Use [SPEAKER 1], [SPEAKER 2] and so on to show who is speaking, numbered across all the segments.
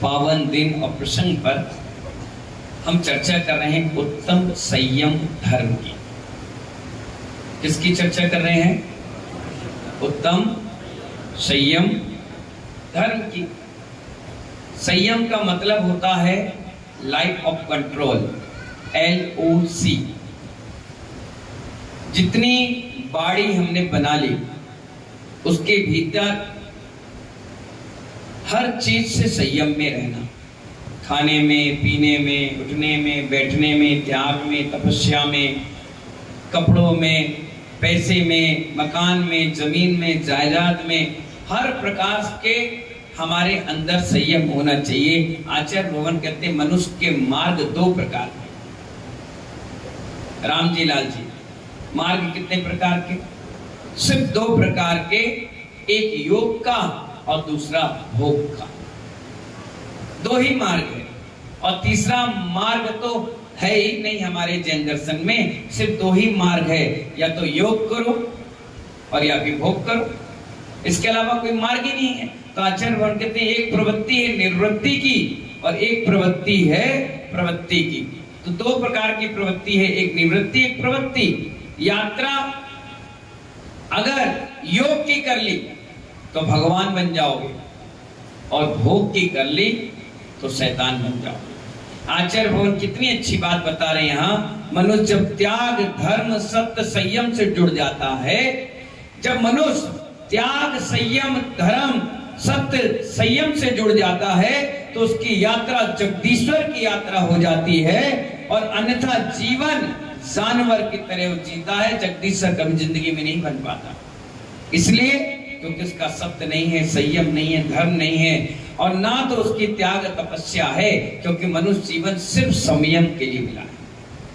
[SPEAKER 1] पावन दिन और प्रसंग पर हम चर्चा कर रहे हैं उत्तम संयम धर्म की। किसकी चर्चा कर रहे हैं? उत्तम संयम धर्म की। संयम का मतलब होता है लाइफ ऑफ कंट्रोल, LOC। जितनी बाड़ी हमने बना ली उसके भीतर हर चीज से संयम में रहना, खाने में, पीने में, उठने में, बैठने में, त्याग में, तपस्या में, कपड़ों में, पैसे में, मकान में, जमीन में, जायदाद में, हर प्रकार के हमारे अंदर संयम होना चाहिए। आचार्य भगवान कहते हैं मनुष्य के मार्ग दो प्रकार के। राम जी लाल जी, मार्ग कितने प्रकार के? सिर्फ दो प्रकार के, एक योग का और दूसरा भोग का। दो ही मार्ग है और तीसरा मार्ग तो है ही नहीं। हमारे जैन दर्शन में सिर्फ दो ही मार्ग है, या तो योग करो और या फिर भोग करो, इसके अलावा कोई मार्ग ही नहीं है। तो आचार्य भगवान कहते हैं एक प्रवृत्ति है निवृत्ति की और एक प्रवृत्ति है प्रवृत्ति की। तो दो प्रकार की प्रवृत्ति है, एक निवृत्ति एक प्रवृत्ति। यात्रा अगर योग की कर ली तो भगवान बन जाओगे और भोग की कर ली तो शैतान बन जाओगे। आचार्य भगवान कितनी अच्छी बात बता रहे हैं यहाँ। मनुष्य जब त्याग, धर्म, सत्य, संयम से जुड़ जाता है, जब मनुष्य त्याग, संयम, धर्म, सत्य, संयम से जुड़ जाता है तो उसकी यात्रा जगदीश्वर की यात्रा हो जाती है। और अन्यथा जीवन जानवर की तरह जीता है, जगदीश्वर कभी जिंदगी में नहीं बन पाता। इसलिए क्योंकि उसका सत्य नहीं है, संयम नहीं है, धर्म नहीं है, और ना तो उसकी त्याग तपस्या है। क्योंकि मनुष्य जीवन सिर्फ संयम के लिए मिला है।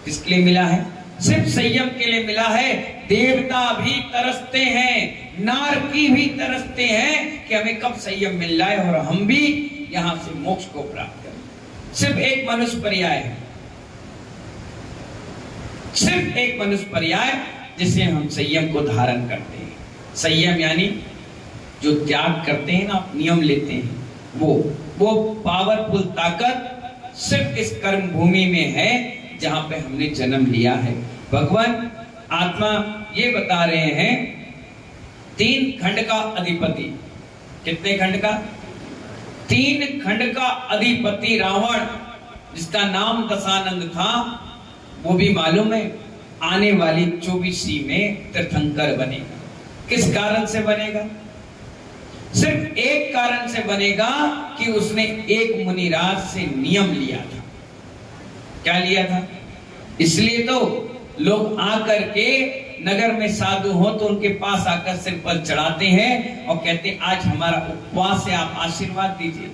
[SPEAKER 1] किसके लिए मिला है? सिर्फ संयम के लिए मिला है। देवता भी तरसते हैं, नारकी भी तरसते हैं कि हमें कब संयम मिल जाए और हम भी यहां से मोक्ष को प्राप्त करें। सिर्फ एक मनुष्य पर्याय है, सिर्फ एक मनुष्य पर्याय जिसे हम संयम को धारण करते हैं। संयम यानी जो त्याग करते हैं ना, नियम लेते हैं, वो पावरफुल ताकत सिर्फ इस कर्म भूमि में है जहां पे हमने जन्म लिया है। भगवान आत्मा ये बता रहे हैं 3 खंड का अधिपति। कितने खंड का? 3 खंड का अधिपति रावण, जिसका नाम दशानंद था, वो भी मालूम है आने वाली 24वीं में तीर्थंकर बनेगा। किस कारण से बनेगा? सिर्फ एक कारण से बनेगा कि उसने एक मुनिराज से नियम लिया था। क्या लिया था? इसलिए तो लोग आकर के नगर में साधु हो तो उनके पास आकर सिर पर चढ़ाते हैं और कहते हैं आज हमारा उपवास है, आप आशीर्वाद दीजिए।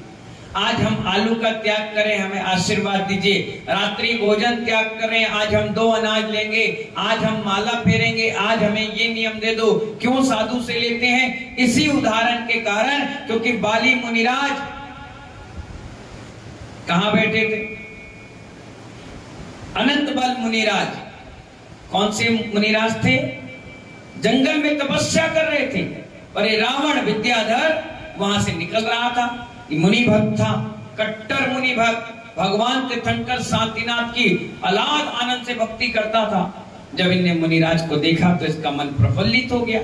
[SPEAKER 1] आज हम आलू का त्याग करें, हमें आशीर्वाद दीजिए। रात्रि भोजन त्याग करें, आज हम 2 अनाज लेंगे। आज हम माला फेरेंगे, आज हमें ये नियम दे दो। क्यों साधु से लेते हैं? इसी उदाहरण के कारण, क्योंकि बाली मुनिराज कहां बैठे थे? अनंत बल मुनिराज। कौन से मुनिराज थे? जंगल में तपस्या कर रहे थे। पर ये रावण विद्याधर वहां से निकल रहा था। मुनि भक्त था, कट्टर मुनि भक्त, भगवान तीर्थंकर शांतिनाथ की अलाद आनंद से भक्ति करता था। जब इनने मुनिराज को देखा तो इसका मन प्रफुल्लित हो गया,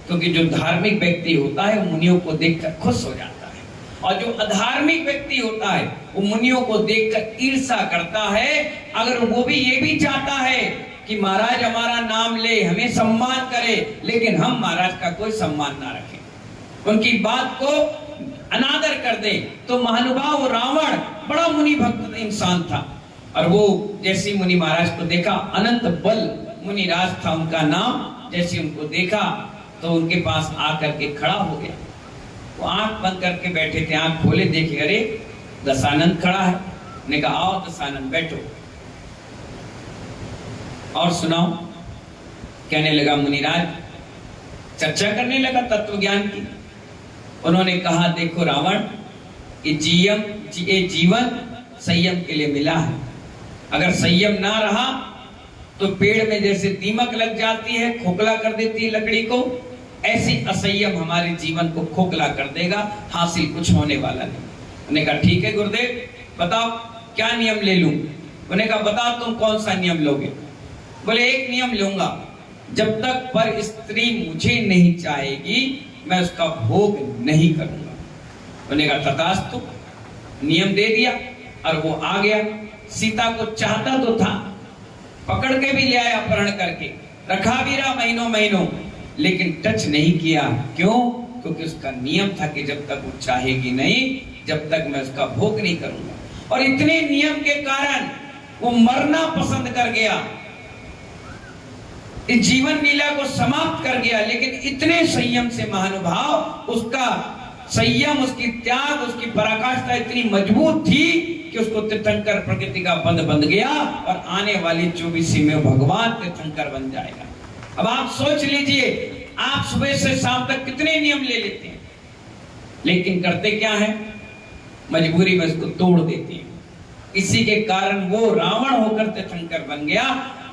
[SPEAKER 1] क्योंकि जो धार्मिक व्यक्ति होता है वो मुनियों को देखकर खुश हो जाता है, और जो अधार्मिक व्यक्ति होता है वो मुनियों को देखकर ईर्ष्या करता है। अगर वो भी ये भी चाहता है कि महाराज हमारा नाम ले, हमें सम्मान करे, लेकिन हम महाराज का कोई सम्मान ना रखें, उनकी बात को अनादर कर दे, तो महानुभाव रावण बड़ा मुनि भक्त इंसान था। और वो जैसे मुनि महाराज को देखा, अनंत बल मुनिराज था उनका नाम, जैसे उनको देखा तो उनके पास आकर के खड़ा हो गया। वो आंख बंद करके बैठे थे, आंख खोले देखे, अरे दशानंद खड़ा है। ने कहा आओ दशानंद बैठो और सुनाओ। कहने लगा मुनिराज, चर्चा करने लगा तत्व ज्ञान की। उन्होंने कहा देखो रावण, ये जीवन संयम के लिए मिला है। अगर संयम ना रहा तो पेड़ में जैसे दीमक लग जाती है, खोखला कर देती है लकड़ी को, ऐसी असंयम हमारे जीवन को खोखला कर देगा, हासिल कुछ होने वाला नहीं। उन्होंने कहा ठीक है गुरुदेव, बताओ क्या नियम ले लूं। उन्होंने कहा बताओ तुम कौन सा नियम लोगे। बोले एक नियम लूंगा, जब तक पर स्त्री मुझे नहीं चाहेगी मैं उसका भोग नहीं करूंगा। उन्होंने कहा तथास्तु, नियम दे दिया और वो आ गया। सीता को चाहता तो था, पकड़ के भी ले आया, अपहरण करके रखा भी रहा महीनों महीनों, लेकिन टच नहीं किया। क्यों? क्योंकि उसका नियम था कि जब तक वो चाहेगी नहीं, जब तक मैं उसका भोग नहीं करूंगा। और इतने नियम के कारण वो मरना पसंद कर गया, इस जीवन लीला को समाप्त कर गया। लेकिन इतने संयम से महानुभाव, उसका संयम, उसकी त्याग, उसकी पराकाष्ठा इतनी मजबूत थी कि उसको तीर्थंकर प्रकृति का बंध बंध गया और आने वाली 24वीं में भगवान तीर्थंकर बन जाएगा। अब आप सोच लीजिए, आप सुबह से शाम तक कितने नियम ले लेते हैं, लेकिन करते क्या है? मजबूरी में उसको तोड़ देते हैं। इसी के कारण वो रावण होकर तीर्थंकर बन गया,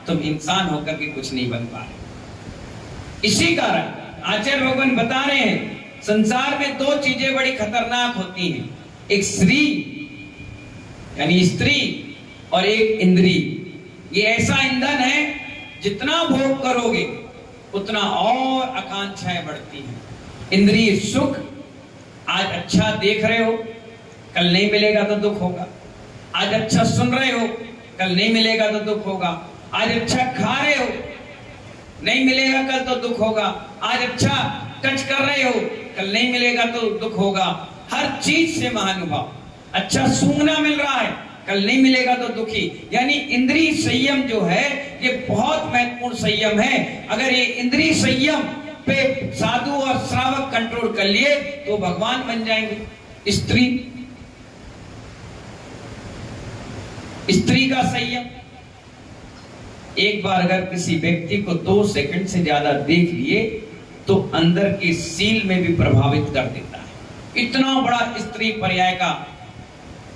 [SPEAKER 1] तुम इंसान होकर के कुछ नहीं बन पा रहे। इसी कारण आचार्य भगवान बता रहे हैं, संसार में दो चीजें बड़ी खतरनाक होती हैं, एक श्री यानी स्त्री और एक इंद्री। ये ऐसा ईंधन है, जितना भोग करोगे उतना और आकांक्षाएं बढ़ती हैं। इंद्रिय सुख, आज अच्छा देख रहे हो, कल नहीं मिलेगा तो दुख होगा। आज अच्छा सुन रहे हो, कल नहीं मिलेगा तो दुख होगा। आज अच्छा खा रहे हो, नहीं मिलेगा कल तो दुख होगा। आज अच्छा टच कर रहे हो, कल नहीं मिलेगा तो दुख होगा। हर चीज से महानुभाव, अच्छा सूंघना मिल रहा है, कल नहीं मिलेगा तो दुखी। यानी इंद्रिय संयम जो है ये बहुत महत्वपूर्ण संयम है। अगर ये इंद्रिय संयम पे साधु और श्रावक कंट्रोल कर लिए तो भगवान बन जाएंगे। स्त्री का संयम, एक बार अगर किसी व्यक्ति को 2 सेकंड से ज्यादा देख लिए तो अंदर के सील में भी प्रभावित कर देता है। इतना बड़ा स्त्री पर्याय का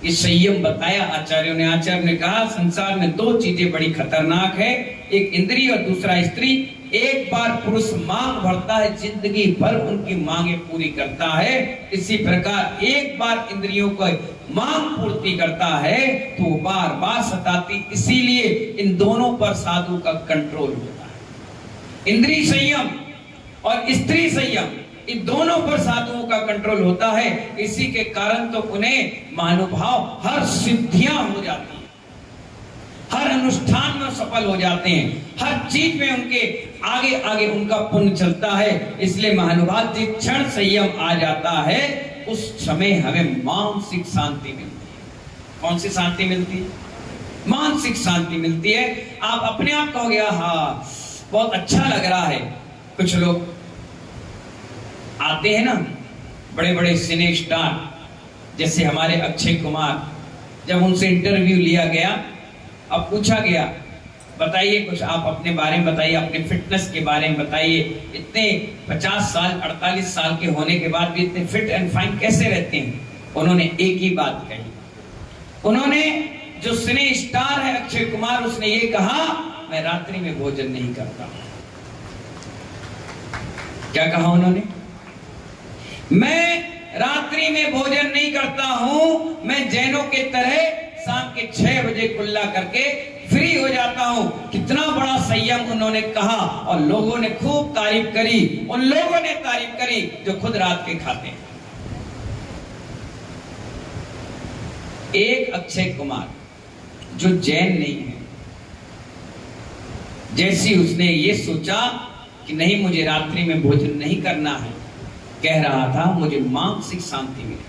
[SPEAKER 1] ये संयम बताया आचार्यों ने। आचार्य ने कहा संसार में 2 चीजें बड़ी खतरनाक है, एक इंद्रिय और दूसरा स्त्री। एक बार पुरुष मांग भरता है, जिंदगी भर उनकी मांगे पूरी करता है। इसी प्रकार एक बार इंद्रियों को मांग पूर्ति करता है तो बार बार सताती। इसीलिए इन दोनों पर साधु का कंट्रोल होता है। इंद्रिय संयम और स्त्री संयम, इन दोनों पर साधुओं का कंट्रोल होता है। इसी के कारण तो उन्हें महानुभाव हर सिद्धियां हो जाती हैं, हर अनुष्ठान में सफल हो जाते हैं, हर चीज में उनके आगे आगे उनका पुण्य चलता है। इसलिए महानुभाव जिस क्षण संयम आ जाता है उस समय हमें मानसिक शांति मिलती है। कौन सी शांति मिलती है? मानसिक शांति मिलती है। आप अपने आप कहोगे हाँ बहुत अच्छा लग रहा है। कुछ लोग आते हैं ना, बड़े बड़े सिने स्टार, जैसे हमारे अक्षय कुमार, जब उनसे इंटरव्यू लिया गया, अब पूछा गया बताइए कुछ आप अपने बारे में बताइए, अपने फिटनेस के बारे में बताइए। इतने 50 साल 48 साल के होने के बाद भी इतने फिट एंड फाइन कैसे रहते हैं? उन्होंने एक ही बात कही। उन्होंने, जो सिने स्टार है अक्षय कुमार, उसने ये कहा मैं रात्रि में भोजन नहीं करता। क्या कहा उन्होंने? मैं रात्रि में भोजन नहीं करता हूं, मैं जैनों के तरह शाम के 6 बजे कुल्ला करके फ्री हो जाता हूं। कितना बड़ा संयम उन्होंने कहा और लोगों ने खूब तारीफ करी। उन लोगों ने तारीफ करी जो खुद रात के खाते हैं। एक अक्षय कुमार जो जैन नहीं है, जैसी उसने ये सोचा कि नहीं मुझे रात्रि में भोजन नहीं करना है, कह रहा था मुझे मानसिक शांति मिली,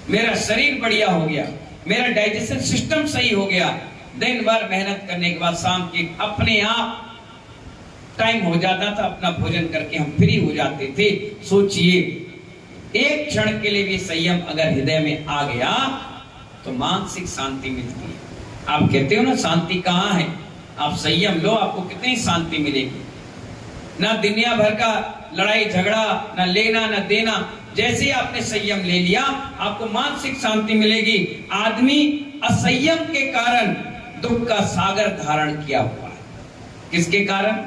[SPEAKER 1] मेरा शरीर बढ़िया हो गया, मेरा डाइजेशन सिस्टम सही हो गया। दिन भर मेहनत करने के बाद शाम के अपने आप टाइम हो जाता था, अपना भोजन करके हम फ्री हो जाते थे। सोचिए, एक क्षण के लिए भी संयम अगर हृदय में आ गया तो मानसिक शांति मिलती है। आप कहते हो ना शांति कहाँ है? आप संयम लो, आपको कितनी शांति मिलेगी। ना दुनिया भर का लड़ाई झगड़ा, ना लेना ना देना। जैसे ही आपने संयम ले लिया आपको मानसिक शांति मिलेगी। आदमी असंयम के कारण दुख का सागर धारण किया हुआ है। किसके कारण?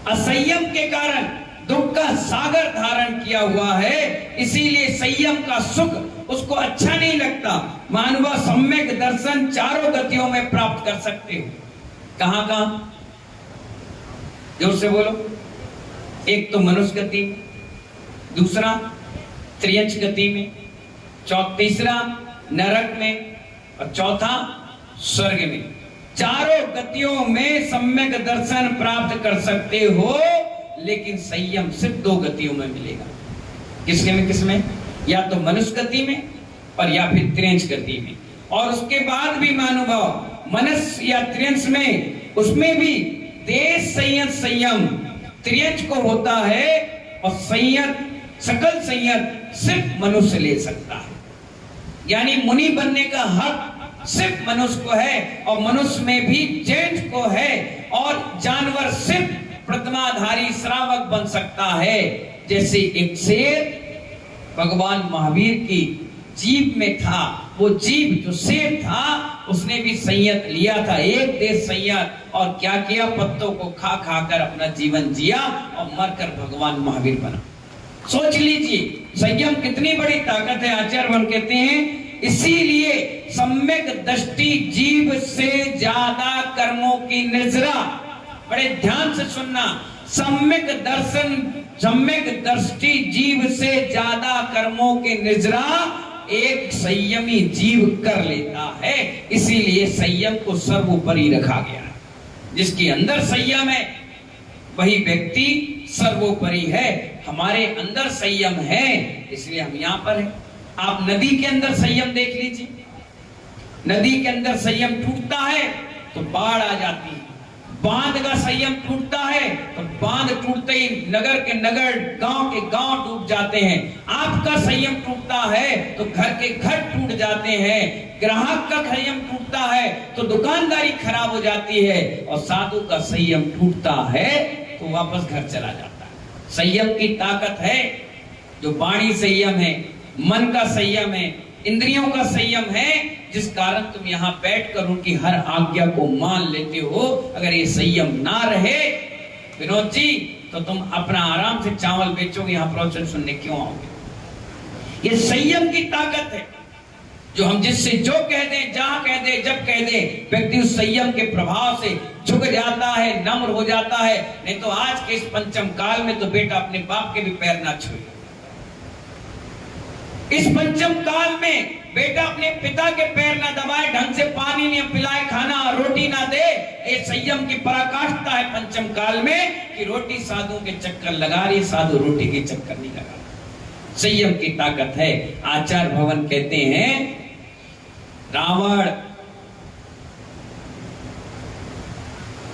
[SPEAKER 1] असंयम के कारण दुख का सागर धारण किया हुआ है, इसीलिए संयम का सुख उसको अच्छा नहीं लगता। मानवा सम्यक दर्शन चारों गतियों में प्राप्त कर सकते हो। कहां कहां? जोर से बोलो। एक तो मनुष्य गति में, दूसरा त्रियंच गति में, तीसरा नरक में और चौथा स्वर्ग में। चारों गतियों में सम्यक दर्शन प्राप्त कर सकते हो, लेकिन संयम सिर्फ दो गतियों में मिलेगा। किसके में? किसमें? या तो मनुष्य गति में और या फिर त्रियंच गति में। और उसके बाद भी महानुभाव मनुष्य या त्रियंच में, उसमें भी देश संयत संयम त्रियंच को होता है और संयत सकल संयत सिर्फ मनुष्य ले सकता है। यानी मुनि बनने का हक सिर्फ मनुष्य को है, और मनुष्य में भी जेठ को है, और जानवर सिर्फ प्रतिमाधारी श्रावक बन सकता है। जैसे एक शेर भगवान महावीर की जीभ में था, वो जीभ जो शेर था उसने भी संयत लिया था, एक देश संयत, और क्या किया? पत्तों को खा खा कर अपना जीवन जिया और मरकर भगवान महावीर बना। सोच लीजिए संयम कितनी बड़ी ताकत है। आचार्य भगवान कहते हैं इसीलिए सम्यक दृष्टि जीव से ज्यादा कर्मों की निर्जरा। बड़े ध्यान से सुनना, सम्यक दर्शन, सम्यक दृष्टि जीव से ज्यादा कर्मों की निर्जरा एक संयमी जीव कर लेता है। इसीलिए संयम को सर्वोपरि रखा गया है। जिसके अंदर संयम है वही व्यक्ति सर्वोपरि है। हमारे अंदर संयम है, इसलिए हम यहां पर हैं। आप नदी के अंदर संयम देख लीजिए। नदी के अंदर संयम टूटता है तो बाढ़ आ जाती है। बांध का संयम टूटता है तो बांध टूटते ही नगर के नगर, गांव के गांव डूब जाते हैं। आपका संयम टूटता है तो घर के घर टूट जाते हैं। ग्राहक का संयम टूटता है तो दुकानदारी खराब हो जाती है, और साधु का संयम टूटता है तो वापस घर चला जाता है। संयम की ताकत है, जो वाणी संयम है, मन का संयम है, इंद्रियों का संयम है, जिस कारण तुम यहाँ बैठकर उनकी हर आज्ञा को मान लेते हो। अगर ये संयम ना रहे विनोद जी, तो तुम अपना आराम से चावल बेचोगे, यहाँ प्रवचन सुनने क्यों आओगे? ये संयम की ताकत है, जो हम जिससे जो कह दें, जहां कह दें, जब कह दें, व्यक्ति उस संयम के प्रभाव से झुक जाता है, नम्र हो जाता है। नहीं तो आज के इस पंचम काल में तो बेटा अपने बाप के भी पैर ना छुए। इस पंचम काल में बेटा अपने पिता के पैर ना दबाए, ढंग से पानी नहीं पिलाए, खाना रोटी ना दे। ये संयम की पराकाष्ठा है पंचम काल में, कि रोटी साधु के चक्कर लगा रही, साधु रोटी के चक्कर नहीं लगा। संयम की ताकत है। आचार्य भवन कहते हैं रावण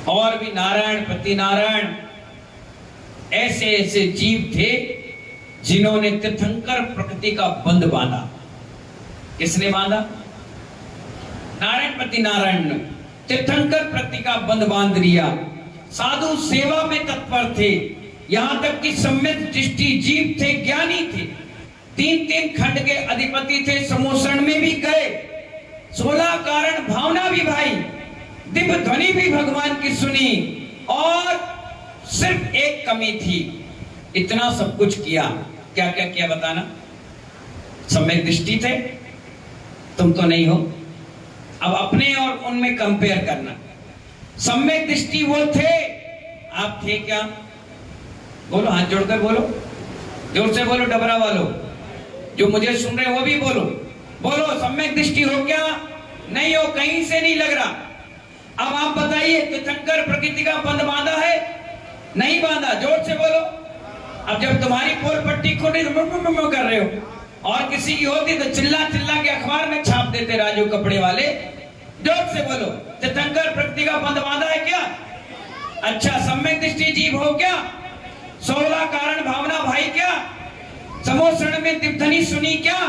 [SPEAKER 1] और भी नारायण, पति नारायण, ऐसे ऐसे जीव थे जिन्होंने तीर्थंकर प्रकृति का बंध बांधा। किसने बांधा? नारायण पति नारायण ने तीर्थंकर प्रकृति का बंध बांध लिया। साधु सेवा में तत्पर थे, यहां तक कि सम्यक दृष्टि जीव थे, ज्ञानी थे, 3-3 खंड के अधिपति थे, समोषण में भी गए, 16 कारण भावना भी भाई, दिव्य ध्वनि भी भगवान की सुनी, और सिर्फ एक कमी थी, इतना सब कुछ किया। क्या क्या किया बताना? सम्यक दृष्टि थे, तुम तो नहीं हो। अब अपने और उनमें कंपेयर करना। सम्यक दृष्टि वो थे, आप थे क्या? बोलो, हाथ जोड़कर बोलो, जोर से बोलो, डबरा वालों, जो मुझे सुन रहे वो भी बोलो। बोलो, सम्यक दृष्टि हो क्या? नहीं हो, कहीं से नहीं लग रहा। अब आप बताइए, तीर्थंकर प्रकृति का बंध बांधा है? नहीं बांधा। जोर से बोलो। अब जब तुम्हारी पोल पट्टी खोली तो कर रहे हो, और किसी की होती तो चिल्ला चिल्ला के अखबार में छाप देते राजू कपड़े वाले। जोर से बोलो, तीर्थंकर प्रकृति का बंध बांधा है क्या? अच्छा, सम्यक दृष्टि जीव हो क्या? 16 कारण भावना भाई क्या? समोषण में दिव्यध्वनि सुनी क्या?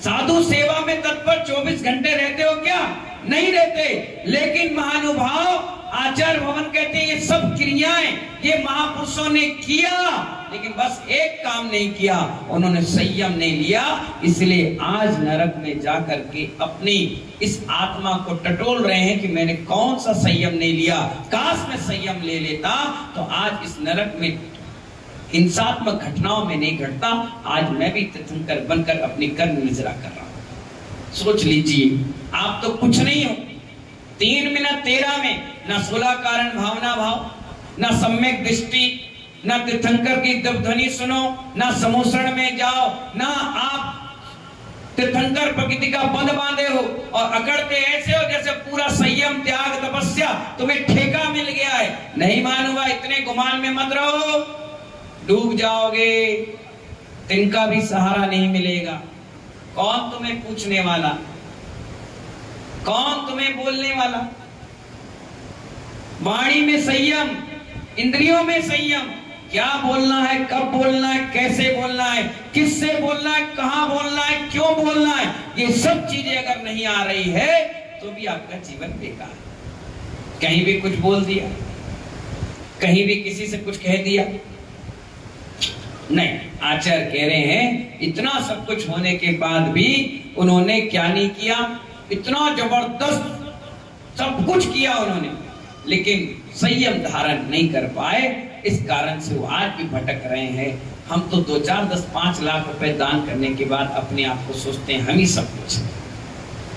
[SPEAKER 1] साधु सेवा में तत्पर 24 घंटे रहते हो क्या? नहीं रहते। लेकिन महानुभाव आचार्य भवन कहते हैं ये सब क्रियाएं ये महापुरुषों ने किया, लेकिन बस एक काम नहीं किया, उन्होंने संयम नहीं लिया। इसलिए आज नरक में जाकर के अपनी इस आत्मा को टटोल रहे हैं कि मैंने कौन सा संयम नहीं लिया। काश मैं संयम ले लेता तो आज इस नरक में हिंसात्मक घटनाओं में नहीं घटता। आज मैं भी तीर्थंकर बनकर अपनी कर्म निजरा कर रहा हूं। सोच लीजिए, आप तो कुछ नहीं हो। 3 मिनट 13 में न 16 कारण भावना भाव, न सम्यक दृष्टि, न तीर्थंकर की ध्वनि सुनो, न समोसण में जाओ, न आप तीर्थंकर प्रकृति का बंध बांधे हो और अकड़ते ऐसे हो जैसे पूरा संयम त्याग तपस्या तुम्हें ठेका मिल गया है। नहीं मानूंगा, इतने गुमान में मत रहो, डूब जाओगे, तिनका भी सहारा नहीं मिलेगा। कौन तुम्हें पूछने वाला, कौन तुम्हें बोलने वाला? वाणी में संयम, इंद्रियों में संयम, क्या बोलना है, कब बोलना है, कैसे बोलना है, किससे बोलना है, कहां बोलना है, क्यों बोलना है, ये सब चीजें अगर नहीं आ रही है तो भी आपका जीवन बेकार है। कहीं भी कुछ बोल दिया, कहीं भी किसी से कुछ कह दिया, नहीं। आचार्य कह रहे हैं इतना सब कुछ होने के बाद भी उन्होंने क्या नहीं किया, इतना जबरदस्त सब कुछ किया उन्होंने, लेकिन संयम धारण नहीं कर पाए। इस कारण से वो आज भी भटक रहे हैं। हम तो 2, 4, 10, 5 लाख रुपए दान करने के बाद अपने आप को सोचते हैं हम ही सब कुछ है,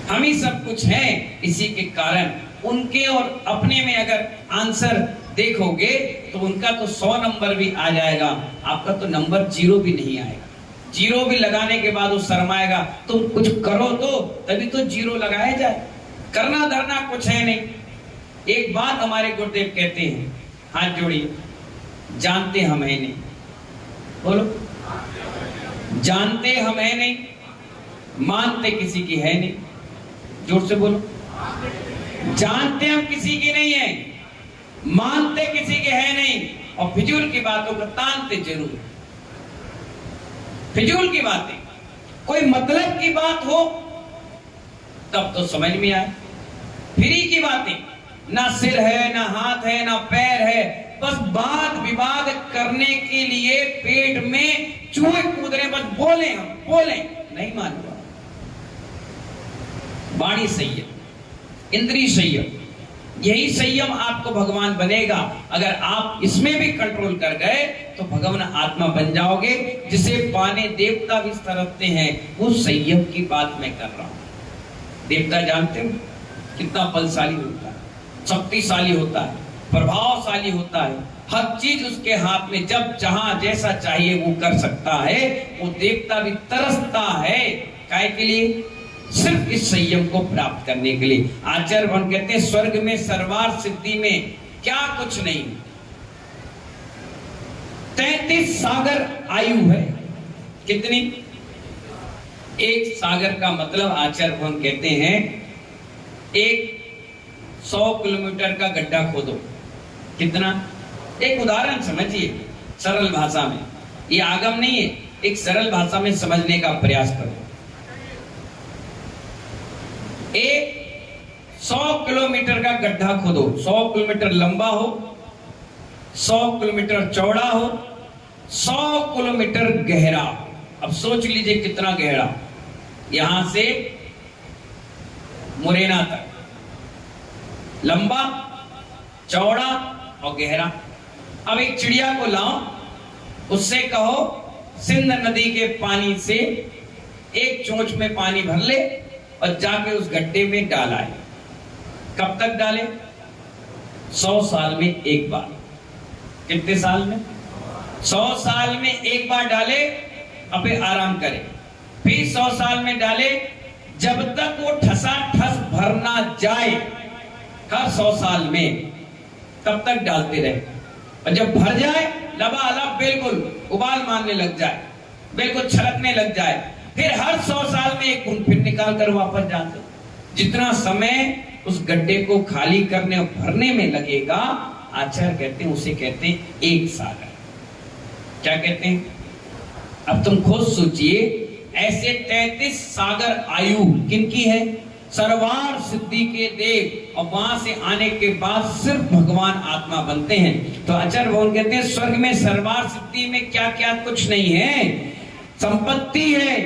[SPEAKER 1] हम ही सब कुछ है। इसी के कारण उनके और अपने में अगर आंसर देखोगे तो उनका तो 100 नंबर भी आ जाएगा, आपका तो नंबर 0 भी नहीं आएगा। 0 भी लगाने के बाद वो शर्माएगा, तुम कुछ करो तो तभी तो 0 लगाया जाए, करना धरना कुछ है नहीं। एक बात हमारे गुरुदेव कहते हैं, हाथ जोड़िए, जानते हम है नहीं, बोलो, जानते हम है नहीं, मानते किसी की है नहीं, जोर से बोलो। जानते हम किसी की नहीं है, मानते किसी के है नहीं, और फिजूल की बातों को तानते जरूर। फिजूल की बातें, कोई मतलब की बात हो तब तो समझ में आए। फ्री की बातें, ना सिर है, ना हाथ है, ना पैर है, बस वाद विवाद करने के लिए पेट में चूहे कूद रहे, बस बोले हम बोले, नहीं मानूंगा। वाणी संयम, इंद्रिय संयम, यही संयम आपको भगवान बनेगा। अगर आप इसमें भी कंट्रोल कर गए तो भगवान आत्मा बन जाओगे, जिसे पाने देवता भी तरसते हैं। वो संयम की बात मैं कर रहा हूं। देवता जानते हो कितना बलशाली होता है, शक्तिशाली होता है, प्रभावशाली होता है, हर चीज उसके हाथ में, जब जहां जैसा चाहिए वो कर सकता है। वो देवता भी तरसता है, काहे के लिए? सिर्फ इस संयम को प्राप्त करने के लिए। आचार्य भगवान कहते हैं स्वर्ग में सर्वार्थ सिद्धि में क्या कुछ नहीं, 33 सागर आयु है। कितनी? एक सागर का मतलब आचार्य भगवान कहते हैं एक 100 किलोमीटर का गड्ढा खोदो, कितना? एक उदाहरण समझिए सरल भाषा में, ये आगम नहीं है, एक सरल भाषा में समझने का प्रयास करो। एक 100 किलोमीटर का गड्ढा खोदो, 100 किलोमीटर लंबा हो, 100 किलोमीटर चौड़ा हो, 100 किलोमीटर गहरा। अब सोच लीजिए कितना गहरा, यहां से मुरैना तक, लंबा, चौड़ा और गहरा। अब एक चिड़िया को लाओ, उससे कहो सिंध नदी के पानी से एक चोंच में पानी भर ले और जाके उस गड्ढे में डाला है। कब तक डाले? 100 साल में एक बार। कितने साल में? 100 साल में एक बार डाले, अब आराम करे, फिर 100 साल में डाले, जब तक वो ठसा ठस भर ना जाए, हर 100 साल में, तब तक डालते रहे। और जब भर जाए, लबालब बिल्कुल उबाल मारने लग जाए, बिल्कुल छलकने लग जाए, फिर हर 100 साल में एक बूंद फिर निकाल कर वापस डालते। जितना समय उस गड्ढे को खाली करने और भरने में लगेगा, आचार्य कहते हैं उसे कहते हैं एक सागर। क्या कहते हैं? अब तुम खुद सोचिए, ऐसे 33 सागर आयु किनकी है? सर्वार सिद्धि के देव, और वहां से आने के बाद सिर्फ भगवान आत्मा बनते हैं। तो आचार्य भगवान कहते हैं स्वर्ग में सर्वार सिद्धि में क्या क्या कुछ नहीं है। संपत्ति है,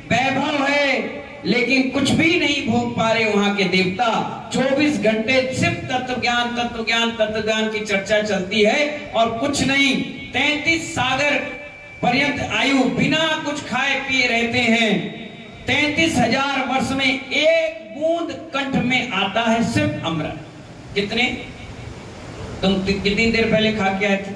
[SPEAKER 1] वैभव है, लेकिन कुछ भी नहीं भोग पा रहे वहां के देवता। 24 घंटे सिर्फ तत्व ज्ञान की चर्चा चलती है और कुछ नहीं। 33 सागर पर्यंत आयु बिना कुछ खाए पिए रहते हैं। 33,000 वर्ष में एक बूंद कंठ में आता है सिर्फ अमृत। कितने? तुम कितनी देर पहले खा के आए थे?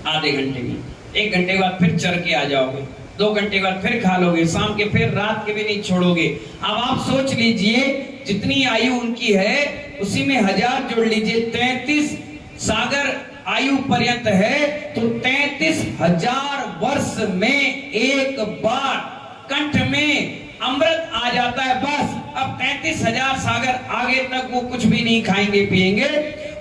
[SPEAKER 1] आधे घंटे में। 1 घंटे के बाद फिर चर के आ जाओगे, 2 घंटे के बाद फिर खा लोगे, शाम के फिर रात के भी नहीं छोड़ोगे। अब आप सोच लीजिए जितनी आयु उनकी है उसी में 1000 जोड़ लीजिए, 33 सागर आयु पर्यंत है तो 33,000 वर्ष में एक बार कंठ में अमृत आ जाता है। बस अब 33,000 सागर आगे तक वो कुछ भी नहीं खाएंगे पिएंगे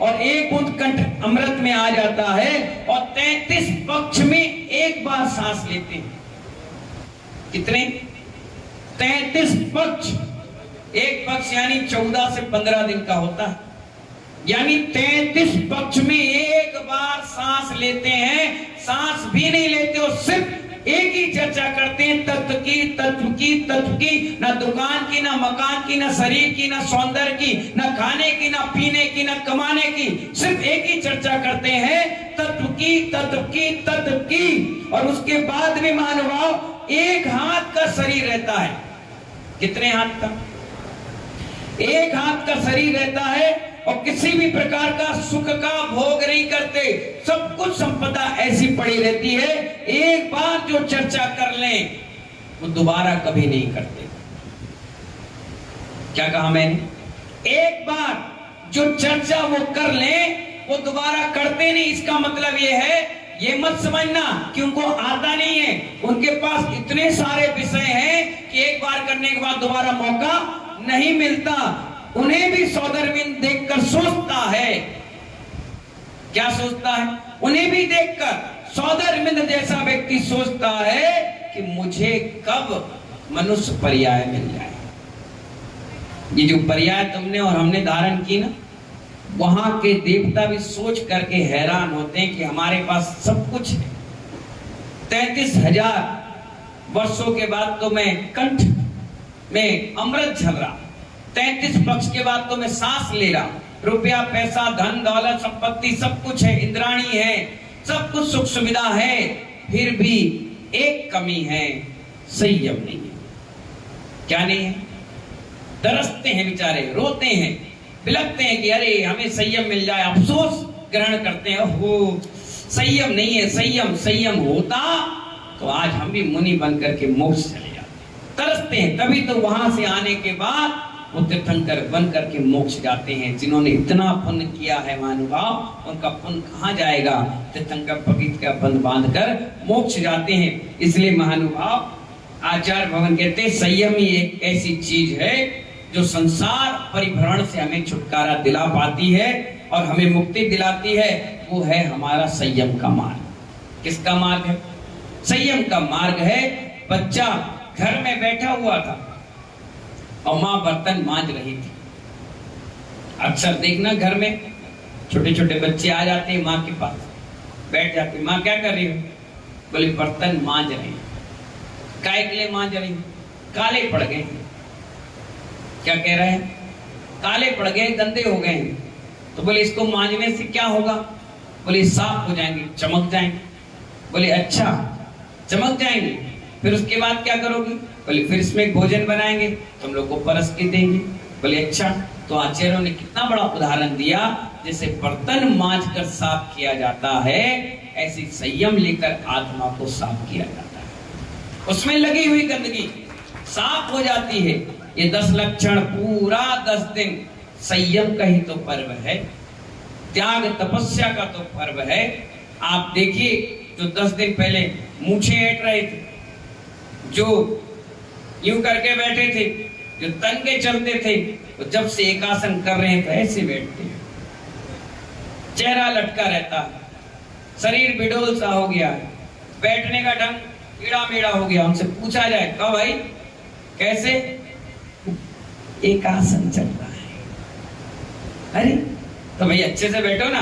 [SPEAKER 1] और एक बूंद कंठ अमृत में आ जाता है और 33 पक्ष में एक बार सांस लेते हैं। कितने? 33 पक्ष। एक पक्ष यानी 14 से 15 दिन का होता है, यानी 33 पक्ष में एक बार सांस लेते हैं। सांस भी नहीं लेते हो, सिर्फ एक ही चर्चा करते हैं, तत्व की तत्व की तत्व की, ना दुकान की, ना मकान की, ना शरीर की, ना सौंदर्य की, ना खाने की, ना पीने की, ना कमाने की, सिर्फ एक ही चर्चा करते हैं, तत्व की तत्व की तत्व की। और उसके बाद में महानुभाव एक हाथ का शरीर रहता है। कितने हाथ का? एक हाथ का शरीर रहता है और किसी भी प्रकार का सुख का भोग नहीं करते, सब कुछ संपदा ऐसी पड़ी रहती है। एक बार जो चर्चा कर लें वो दोबारा कभी नहीं करते। क्या कहा मैंने? एक बार जो चर्चा वो कर लें वो दोबारा करते नहीं। इसका मतलब ये है, ये मत समझना कि उनको आता नहीं है, उनके पास इतने सारे विषय हैं कि एक बार करने के बाद दोबारा मौका नहीं मिलता। उन्हें भी सौदरबिंद देखकर सोचता है। क्या सोचता है? उन्हें भी देखकर सौदरबिंद जैसा व्यक्ति सोचता है कि मुझे कब मनुष्य पर्याय मिल जाए। ये जो पर्याय तुमने और हमने धारण की ना, वहां के देवता भी सोच करके हैरान होते हैं कि हमारे पास सब कुछ है। 33,000 वर्षों के बाद तो मैं कंठ में अमृत झल रहा, 33 पक्ष के बाद तो मैं सांस ले रहा, रुपया पैसा धन दौलत संपत्ति सब कुछ है, इंद्राणी है, सब कुछ सुख सुविधा है, फिर भी एक कमी है, संयम नहीं है। क्या नहीं है? तरसते हैं बेचारे, रोते हैं, बिलखते हैं कि अरे हमें संयम मिल जाए, अफसोस ग्रहण करते हैं, ओहो संयम नहीं है। संयम होता तो आज हम भी मुनि बन करके मोक्ष चले जाते। तरसते हैं, तभी तो वहां से आने के बाद वो तीर्थंकर बन करके मोक्ष जाते हैं। जिन्होंने इतना पुण्य किया है महानुभाव, उनका पुण्य कहाँ जाएगा? तीर्थंकर पवित्र का बंध बांध कर मोक्ष जाते हैं। इसलिए महानुभाव आचार्य भगवान कहते हैं संयम ही एक ऐसी चीज है जो संसार परिभ्रमण से हमें छुटकारा दिला पाती है और हमें मुक्ति दिलाती है। वो है हमारा संयम का मार्ग। किसका मार्ग है? संयम का मार्ग है। बच्चा घर में बैठा हुआ था और माँ बर्तन मांज रही थी। अक्सर देखना घर में छोटे छोटे बच्चे आ जाते हैं माँ के पास, बैठ जाते, माँ क्या कर रही हो? बोले बर्तन मांज रही। काय के लिए मांज रही? काले पड़ गए। क्या कह रहे हैं? काले पड़ गए, गंदे हो गए। तो बोले इसको मांजने से क्या होगा? बोले साफ हो जाएंगे, चमक जाएंगे। बोले अच्छा चमक जाएंगे, फिर उसके बाद क्या करोगे? बोले फिर इसमें भोजन बनाएंगे, तुम लोग को परस के देंगे। बोले अच्छा। तो आचार्यों ने कितना बड़ा उदाहरण दिया, जैसे बर्तन मांज कर साफ किया जाता है, ऐसी संयम लेकर आत्मा को साफ किया जाता है। उसमें लगी हुई गंदगी साफ हो जाती है। ये 10 लक्षण पूरा 10 दिन संयम का ही तो पर्व है, त्याग तपस्या का तो पर्व है। आप देखिए जो 10 दिन पहले मूछें ऐंठ रहे थे, जो यूं करके बैठे थे, जो तंगे चलते थे, तो जब से एकासन कर रहे हैं तो ऐसे बैठते हैं, चेहरा लटका रहता है, शरीर बिडोल सा हो गया है, बैठने का ढंग टेढ़ा मेढ़ा हो गया। उनसे पूछा जाए कहा भाई कैसे? एकासन चल रहा है। अरे तो भाई अच्छे से बैठो ना।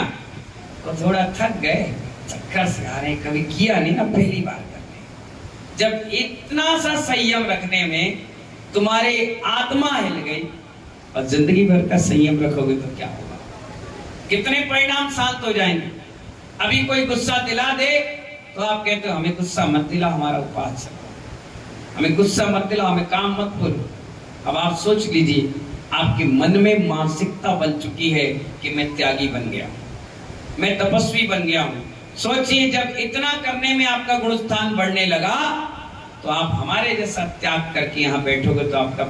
[SPEAKER 1] तो थोड़ा थक गए, चक्कर से आ रहे, कभी किया नहीं ना, पहली बार करने। जब इतना सा संयम रखने में तुम्हारे आत्मा हिल गई और जिंदगी भर का संयम रखोगे तो क्या होगा? कितने परिणाम शांत हो जाएंगे। अभी कोई गुस्सा दिला दे तो आप कहते हो हमें गुस्सा मत दिला, हमारा उपवास है, हमें गुस्सा मत दिला, हमें काम मत बोलो। अब आप सोच लीजिए, आपके मन में मानसिकता बन चुकी है कि मैं त्यागी बन गया, मैं तपस्वी बन गया हूं। सोचिए, जब इतना करने में आपका गुणस्थान बढ़ने लगा तो आप हमारे जैसा त्याग करके यहाँ बैठोगे तो आपका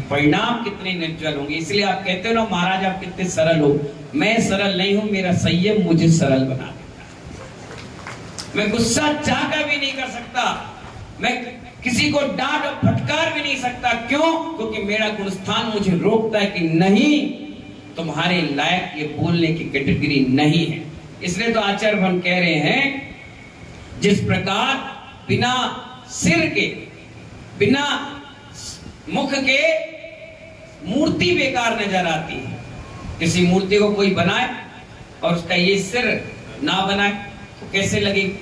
[SPEAKER 1] परिणाम कितने निर्जल होंगे। इसलिए आप कहते हो ना महाराज आप कितने सरल हो। मैं सरल नहीं हूं, मेरा संयम मुझे सरल बना देता है। मैं गुस्सा चाह कर भी नहीं कर सकता, मैं किसी को डांट और फटकार भी नहीं सकता। क्यों? क्योंकि मेरा गुणस्थान मुझे रोकता है कि नहीं, तुम्हारे लायक ये बोलने की कैटेगरी नहीं है। इसलिए तो आचार्य भगवान कह रहे हैं, जिस प्रकार बिना सिर के, बिना मुख के मूर्ति बेकार नजर आती है। किसी मूर्ति को कोई बनाए और उसका ये सिर ना बनाए तो कैसे लगेगी?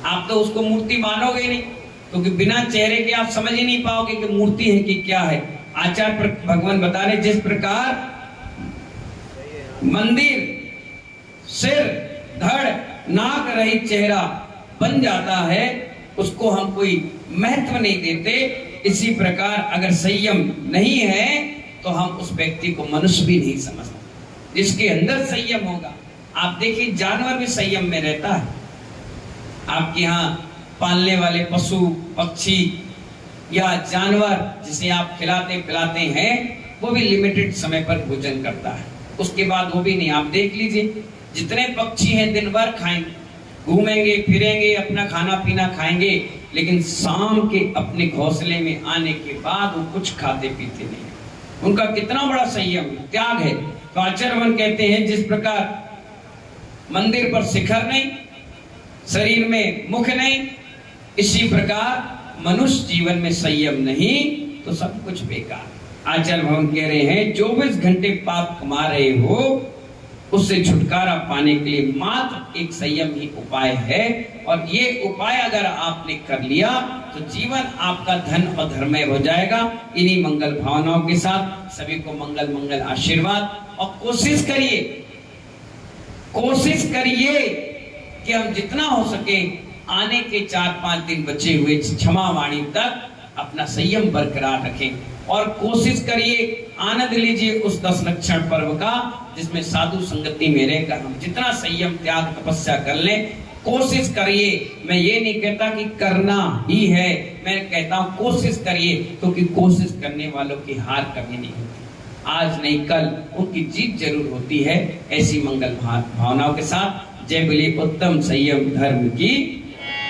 [SPEAKER 1] आप तो उसको मूर्ति मानोगे नहीं, क्योंकि बिना चेहरे के आप समझ ही नहीं पाओगे कि मूर्ति है कि क्या है। आचार्य भगवान बता रहे, जिस प्रकार मंदिर सिर धड़ नाक रहित चेहरा बन जाता है, उसको हम कोई महत्व नहीं देते, इसी प्रकार अगर संयम नहीं है तो हम उस व्यक्ति को मनुष्य भी नहीं समझते। जिसके अंदर संयम होगा, आप देखिए जानवर भी संयम में रहता है। आपके यहाँ पालने वाले पशु पक्षी या जानवर जिसे आप खिलाते पिलाते हैं, वो भी लिमिटेड समय पर भोजन करता है, उसके बाद वो भी नहीं। आप देख लीजिए, जितने पक्षी हैं दिन भर खाएंगे, घूमेंगे फिरेंगे, अपना खाना पीना खाएंगे, लेकिन शाम के अपने घोंसले में आने के बाद वो कुछ खाते पीते नहीं। उनका कितना बड़ा संयम त्याग है। तो आचार्य भगवान कहते हैं, जिस प्रकार मंदिर पर शिखर नहीं, शरीर में मुख नहीं, इसी प्रकार मनुष्य जीवन में संयम नहीं तो सब कुछ बेकार। आचार्य भगवान कह रहे हैं, 24 घंटे पाप कमा रहे हो, उससे छुटकारा पाने के लिए मात्र एक संयम ही उपाय है। और ये उपाय अगर आपने कर लिया तो जीवन आपका धन और धर्ममय हो जाएगा। इन्हीं मंगल भावनाओं के साथ सभी को मंगल मंगल आशीर्वाद। और कोशिश करिए कि हम जितना हो सके आने के 4-5 दिन बचे हुए क्षमा वाणी तक अपना संयम बरकरार रखें। और कोशिश करिए, आनंद लीजिए उस 10 लक्षण पर्व का, जिसमें साधु संगति में रहकर हम जितना संयम त्याग तपस्या कर लें। कोशिश करिए, मैं ये नहीं कहता कि करना ही है, मैं कहता हूं कोशिश करिए, क्योंकि कोशिश करने वालों की हार कभी नहीं होती। आज नहीं कल उनकी जीत जरूर होती है। ऐसी मंगल भावनाओं के साथ जय बोले उत्तम संयम धर्म की।